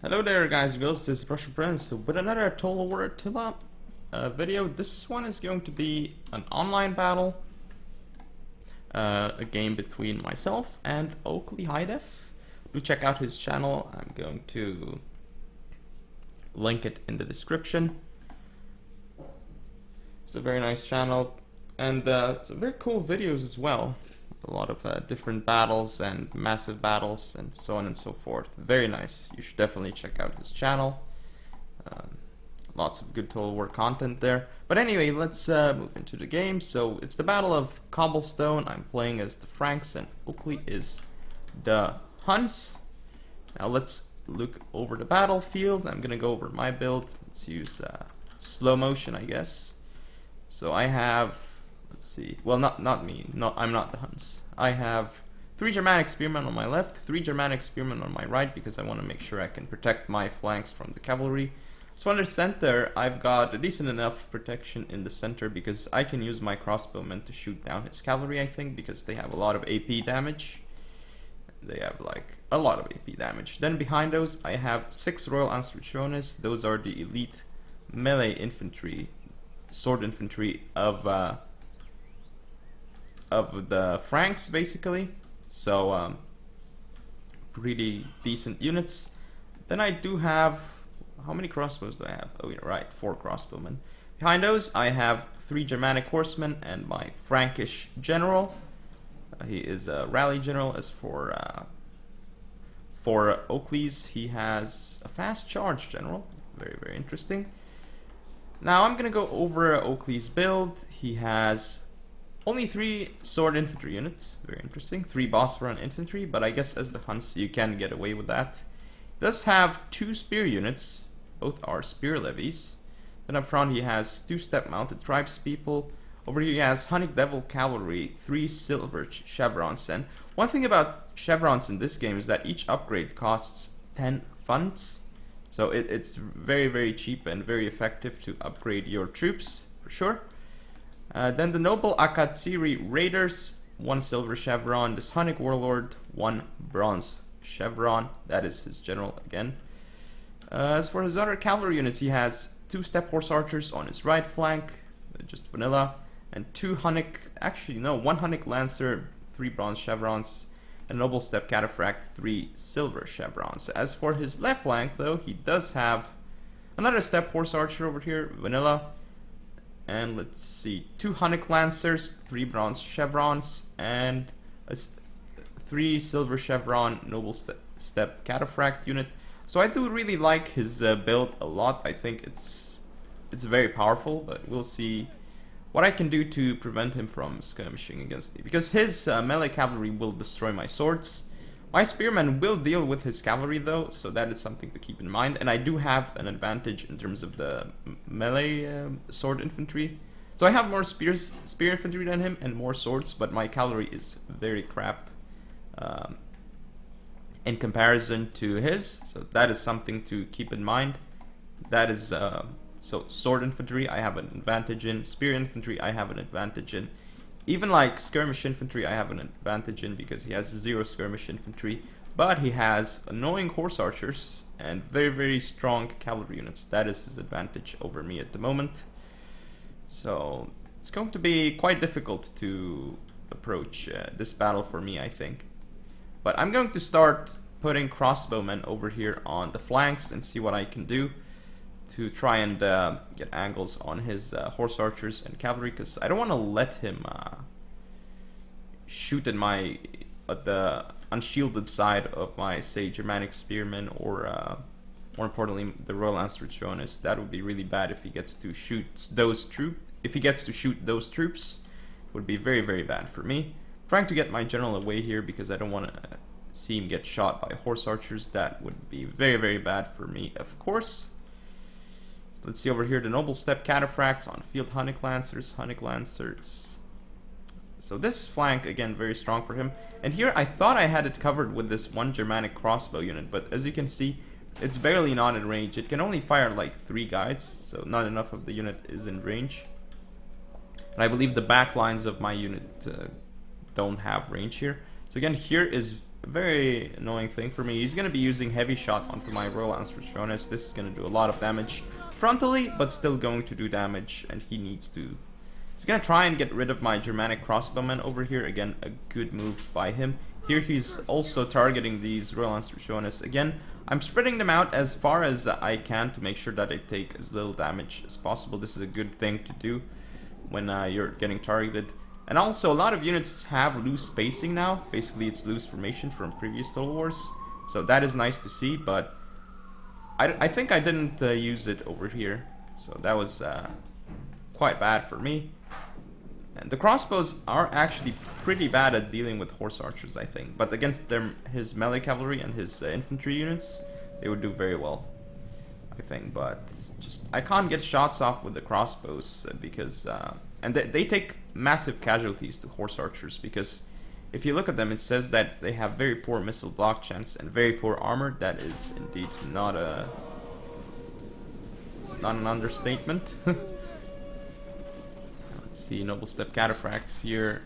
Hello there guys and girls, this is Russian Prince with another Attila or Attila video. This one is going to be an online battle, a game between myself and Oakley High Def. Do check out his channel, I'm going to link it in the description. It's a very nice channel and some very cool videos as well. A lot of different battles and massive battles and so on and so forth. Very nice. You should definitely check out his channel. Lots of good Total War content there. But anyway, let's move into the game. So it's the Battle of Cobblestone. I'm playing as the Franks and Oakley is the Huns. Now let's look over the battlefield. I'm gonna go over my build. Let's use slow motion, I guess. So I have, let's see. Well, not me. No, I'm not the Huns. I have 3 Germanic spearmen on my left, 3 Germanic spearmen on my right, because I want to make sure I can protect my flanks from the cavalry. So in the center, I've got a decent enough protection in the center because I can use my crossbowmen to shoot down his cavalry, I think, because they have a lot of AP damage. They have like a lot of AP damage. Then behind those, I have 6 Royal Anstrucciones. Those are the elite melee infantry, sword infantry of the Franks, basically. So pretty decent units. Then I do have, how many crossbows do I have? Oh yeah, right, 4 crossbowmen. Behind those I have 3 Germanic horsemen and my Frankish general. He is a rally general. As for Oakley's, he has a fast charge general. Very interesting. Now I'm gonna go over Oakley's build. He has only 3 sword infantry units, very interesting. 3 boss run infantry, but I guess as the Huns you can get away with that. He does have 2 spear units, both are spear levies. Then up front he has 2 step mounted tribespeople. Over here he has Hunnic Devil Cavalry, 3 silver chevrons. And one thing about chevrons in this game is that each upgrade costs 10 funds. So it's very cheap and very effective to upgrade your troops, for sure. Then the Noble Akatsiri Raiders, 1 silver chevron. This Hunnic Warlord, 1 bronze chevron. That is his general again. As for his other cavalry units, he has 2 step horse archers on his right flank, just vanilla, and 2 Hunnic, actually no, 1 Hunnic Lancer, 3 bronze chevrons, and Noble Step Cataphract, 3 silver chevrons. As for his left flank, though, he does have another step horse archer over here, vanilla. And let's see, 2 Hunnic Lancers, 3 bronze chevrons, and a 3 silver chevron Noble Step Cataphract unit. So I do really like his build a lot. I think it's very powerful, but we'll see what I can do to prevent him from skirmishing against me. Because his melee cavalry will destroy my swords. My spearmen will deal with his cavalry though, so that is something to keep in mind. And I do have an advantage in terms of the melee sword infantry. So I have more spear infantry than him and more swords, but my cavalry is very crap in comparison to his. So that is something to keep in mind. That is, so sword infantry I have an advantage in, spear infantry I have an advantage in. Even like skirmish infantry I have an advantage in because he has 0 skirmish infantry, but he has annoying horse archers and very strong cavalry units. That is his advantage over me at the moment. So it's going to be quite difficult to approach this battle for me, I think. But I'm going to start putting crossbowmen over here on the flanks and see what I can do to try and get angles on his horse archers and cavalry, because I don't want to let him shoot at the unshielded side of my, say, Germanic spearmen or more importantly the Royal Anstrucciones. That would be really bad if he gets to shoot those troops. If he gets to shoot those troops, it would be very bad for me. I'm trying to get my general away here because I don't want to see him get shot by horse archers. That would be very bad for me, of course. Let's see over here, the Noble Step Cataphracts on field, Hunnic Lancers. So this flank, again, very strong for him. And here, I thought I had it covered with this 1 Germanic crossbow unit, but as you can see, it's barely not in range. It can only fire like 3 guys, so not enough of the unit is in range. And I believe the back lines of my unit don't have range here. So again, here is a very annoying thing for me. He's going to be using heavy shot onto my Royal Lancerochonis. This is going to do a lot of damage frontally, but still going to do damage, and he needs to... He's going to try and get rid of my Germanic crossbowmen over here. Again, a good move by him. Here he's also targeting these Royal Lancerochonis. Again, I'm spreading them out as far as I can to make sure that they take as little damage as possible. This is a good thing to do when you're getting targeted. And also, a lot of units have loose spacing now. Basically, it's loose formation from previous Total Wars. So that is nice to see, but I think I didn't use it over here. So that was quite bad for me. And the crossbows are actually pretty bad at dealing with horse archers, I think. But against his melee cavalry and his infantry units, they would do very well, I think. But just I can't get shots off with the crossbows because... and they take massive casualties to horse archers, because if you look at them, it says that they have very poor missile block chance and very poor armor. That is indeed not an understatement. Let's see, Noble Step Cataphracts here.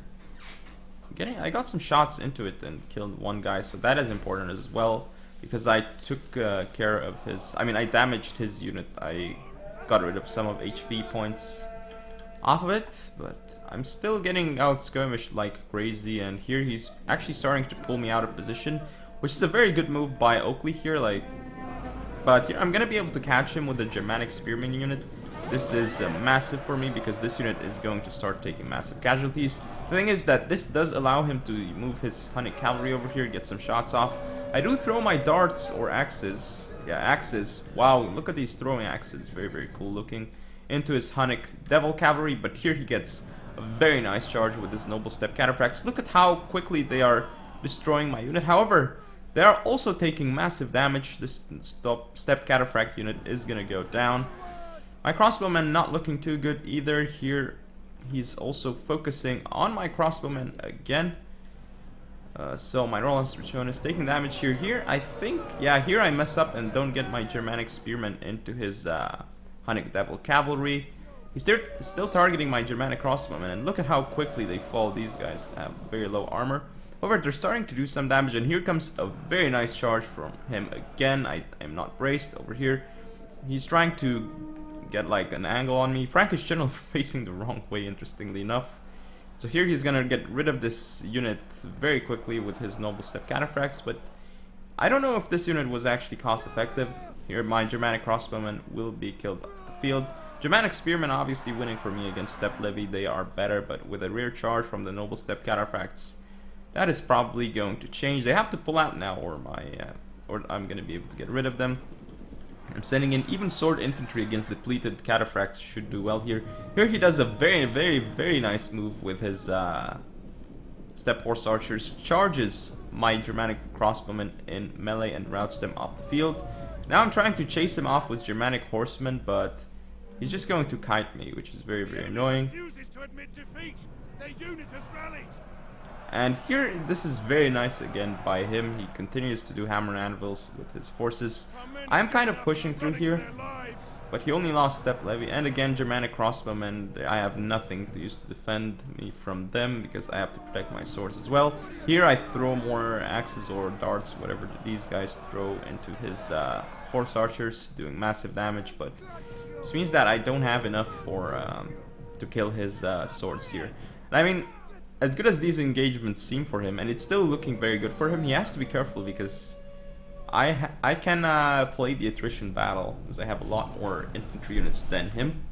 I got some shots into it and killed one guy, so that is important as well, because I took care of his... I mean, I damaged his unit. I got rid of some of HP points off of it, but I'm still getting out skirmished like crazy, and here he's actually starting to pull me out of position, which is a very good move by Oakley here, but here I'm gonna be able to catch him with the Germanic Spearman unit. This is massive for me because this unit is going to start taking massive casualties. The thing is that this does allow him to move his Hunnic cavalry over here, get some shots off. I do throw my darts or axes. Yeah, axes. Wow, look at these throwing axes. Very, very cool looking. Into his Hunnic Devil cavalry, but here he gets a very nice charge with his Noble Step Cataphracts. Look at how quickly they are destroying my unit. However, they are also taking massive damage. This Step Cataphract unit is gonna go down. My crossbowman not looking too good either. Here he's also focusing on my crossbowman again. So my Royal Lancerochonis is taking damage here. Here I think, yeah, here I mess up and don't get my Germanic Spearman into his Hunnic Devil cavalry. He's still targeting my Germanic crossbowmen, and look at how quickly they fall. These guys have very low armor. However, they're starting to do some damage, and here comes a very nice charge from him again. I am not braced over here. He's trying to get like an angle on me. Frankish general facing the wrong way, interestingly enough. So here he's gonna get rid of this unit very quickly with his Noble Step Cataphracts, but I don't know if this unit was actually cost effective. Here my Germanic crossbowmen will be killed off the field. Germanic Spearmen obviously winning for me against Step Levy. They are better, but with a rear charge from the Noble Step Cataphracts, that is probably going to change. They have to pull out now, or I'm gonna be able to get rid of them. I'm sending in even sword infantry against depleted cataphracts should do well here. Here he does a very, very, very nice move with his Step Horse Archers. Charges my Germanic crossbowmen in melee and routes them off the field. Now I'm trying to chase him off with Germanic horsemen, but he's just going to kite me, which is very, very annoying. And here, this is very nice again by him. He continues to do hammer and anvils with his forces. I'm kind of pushing through here, but he only lost Step Levy. And again, Germanic crossbowmen, I have nothing to use to defend me from them because I have to protect my swords as well. Here I throw more axes or darts, whatever these guys throw, into his horse archers, doing massive damage. But this means that I don't have enough for to kill his swords here. And I mean, as good as these engagements seem for him, and it's still looking very good for him, he has to be careful because I can play the attrition battle because I have a lot more infantry units than him.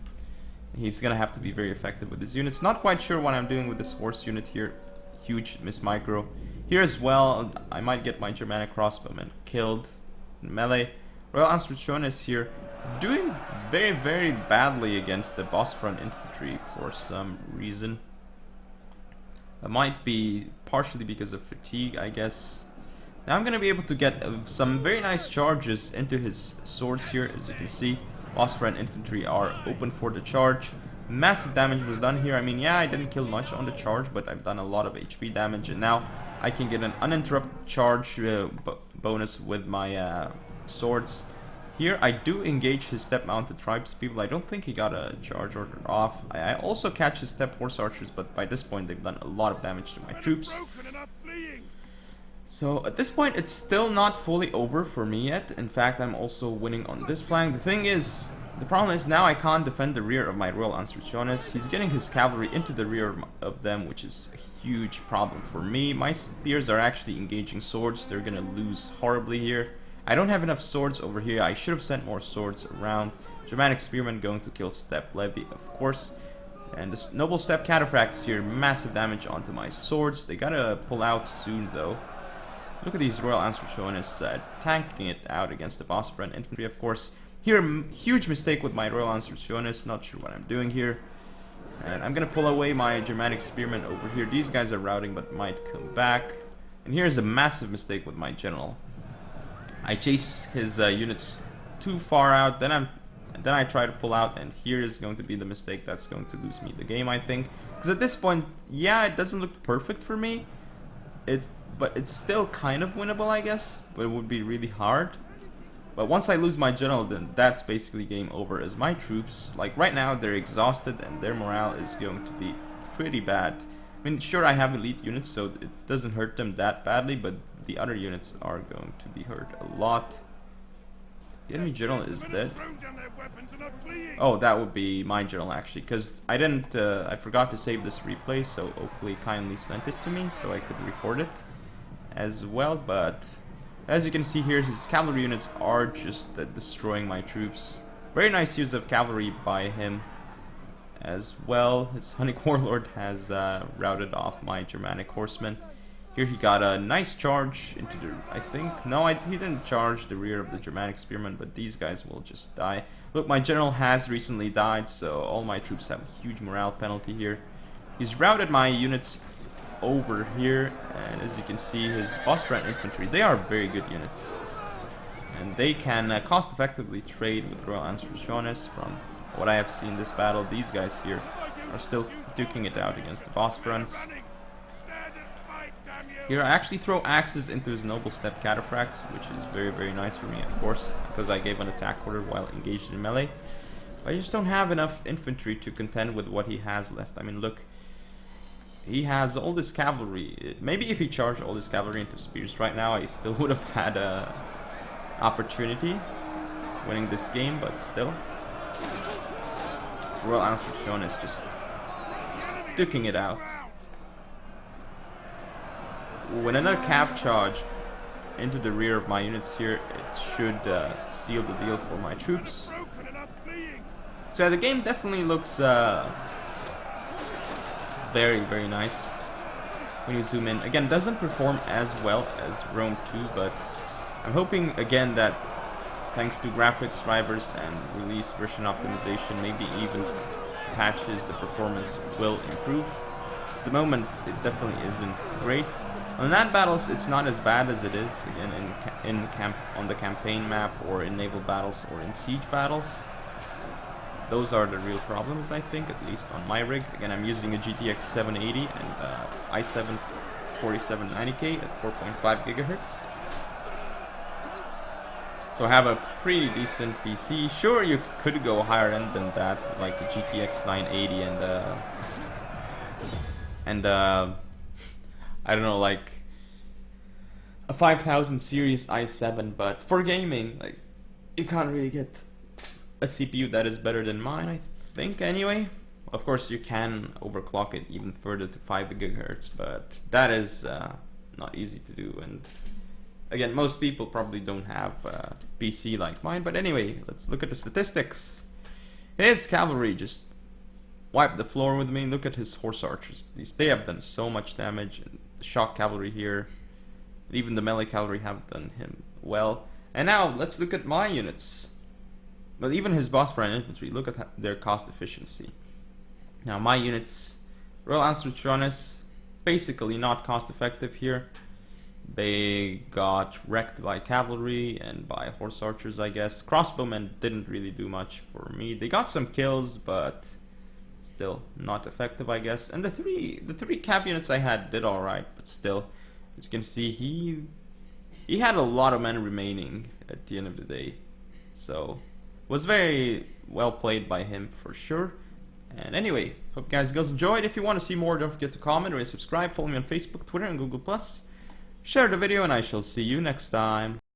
He's gonna have to be very effective with his units. Not quite sure what I'm doing with this horse unit here. Huge miss micro. Here as well, I might get my Germanic crossbowmen killed in melee. Royal Lancerochonis here doing very, very badly against the boss front infantry for some reason. It might be partially because of fatigue, I guess. Now I'm going to be able to get some very nice charges into his swords here. As you can see, boss front infantry are open for the charge. Massive damage was done here. I mean, yeah, I didn't kill much on the charge, but I've done a lot of HP damage. And now I can get an uninterrupted charge bonus with my swords. Here I do engage his Step Mounted Tribespeople. I don't think he got a charge order off. I also catch his Step Horse Archers, but by this point they've done a lot of damage to my troops. So at this point, it's still not fully over for me yet. In fact, I'm also winning on this flank. The problem is now I can't defend the rear of my Royal Insurrectionist. He's getting his cavalry into the rear of them, which is a huge problem for me. My spears are actually engaging swords. They're gonna lose horribly here. I don't have enough swords over here. I should have sent more swords around. Germanic Spearman going to kill Steppe Levy, of course. And this Noble Steppe Cataphracts here, massive damage onto my swords. They gotta pull out soon though. Look at these Royal Insurrectionists tanking it out against the Bosphorus infantry, of course. Here, huge mistake with my Royal Insurrectionists, not sure what I'm doing here. And I'm gonna pull away my Germanic Spearmen over here. These guys are routing but might come back. And here's a massive mistake with my general. I chase his units too far out, then I try to pull out, and here is going to be the mistake that's going to lose me the game, I think. Because at this point, yeah, it doesn't look perfect for me. But it's still kind of winnable, I guess. But it would be really hard. But once I lose my general, then that's basically game over. As my troops, like right now, they're exhausted and their morale is going to be pretty bad. I mean, sure, I have elite units, so it doesn't hurt them that badly, but the other units are going to be hurt a lot. The enemy general is dead. Oh, that would be my general actually, because I forgot to save this replay, so Oakley kindly sent it to me so I could record it as well. But as you can see here, his cavalry units are just destroying my troops. Very nice use of cavalry by him as well. His Hunnic Warlord has routed off my Germanic horsemen. Here he got a nice charge into the, I think, no, he didn't charge the rear of the Germanic Spearmen, but these guys will just die. Look, my general has recently died, so all my troops have a huge morale penalty here. He's routed my units over here, and as you can see, his Bosphorus infantry, they are very good units. And they can cost effectively trade with Royal Insurrectionists. From what I have seen in this battle, these guys here are still duking it out against the Bosphorus. Here I actually throw axes into his Noble Steppe Cataphracts, which is very, very nice for me, of course, because I gave an attack order while engaged in melee. But I just don't have enough infantry to contend with what he has left. I mean, look, he has all this cavalry. Maybe if he charged all this cavalry into spears right now, I still would have had a opportunity winning this game, but still. Royal Insurrection is just duking it out. When another cav charge into the rear of my units here, it should seal the deal for my troops. So yeah, the game definitely looks very, very nice when you zoom in. Again, doesn't perform as well as Rome 2, but I'm hoping again that thanks to graphics drivers and release version optimization, maybe even patches, the performance will improve. At the moment, it definitely isn't great. On land battles, it's not as bad as it is again on the campaign map, or in naval battles, or in siege battles. Those are the real problems, I think, at least on my rig. Again, I'm using a GTX 780 and i7 4790K at 4.5 GHz. So I have a pretty decent PC. Sure, you could go higher end than that, like the GTX 980 and I don't know, like a 5000 series i7, but for gaming, like, you can't really get a CPU that is better than mine, I think, anyway. Of course, you can overclock it even further to 5 GHz, but that is not easy to do. And again, most people probably don't have a PC like mine, but anyway, let's look at the statistics. His cavalry just wiped the floor with me. Look at his horse archers. They have done so much damage. And the shock cavalry here, and even the melee cavalry have done him well. And now let's look at my units. But even his Bosphorus infantry, look at their cost efficiency. Now my units, Royal Insurrectionists, basically not cost effective here. They got wrecked by cavalry and by horse archers, I guess. Crossbowmen didn't really do much for me. They got some kills, but still not effective, I guess. And the three cav units I had did alright, but still, as you can see, he had a lot of men remaining at the end of the day. So was very well played by him for sure. And anyway, hope you guys enjoyed. If you want to see more, don't forget to comment or subscribe. Follow me on Facebook, Twitter, and Google+. share the video, and I shall see you next time.